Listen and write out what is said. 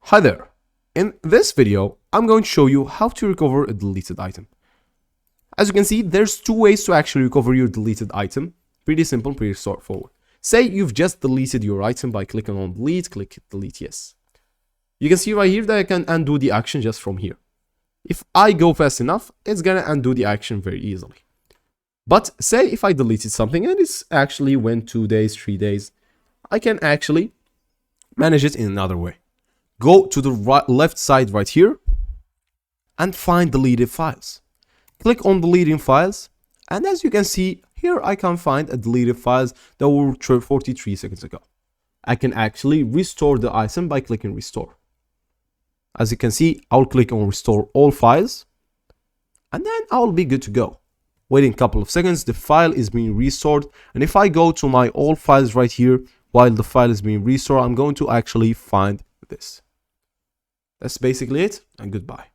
Hi there. In this video, I'm going to show you how to recover a deleted item. As you can see, there's two ways to actually recover your deleted item. Pretty simple, pretty straightforward. Say you've just deleted your item by clicking on delete, click delete yes. You can see right here that I can undo the action just from here. If I go fast enough, it's gonna undo the action very easily. But say if I deleted something and it's actually went 2 days, 3 days, I can actually manage it in another way. Go to the left side right here and find deleted files. Click on deleting files, and as you can see here, I can find a deleted files that were 43 seconds ago. I can actually restore the item by clicking restore. As you can see, I'll click on restore all files, and then I'll be good to go. Waiting a couple of seconds, the file is being restored, and if I go to my all files right here while the file is being restored, I'm going to actually find this. That's basically it, and goodbye.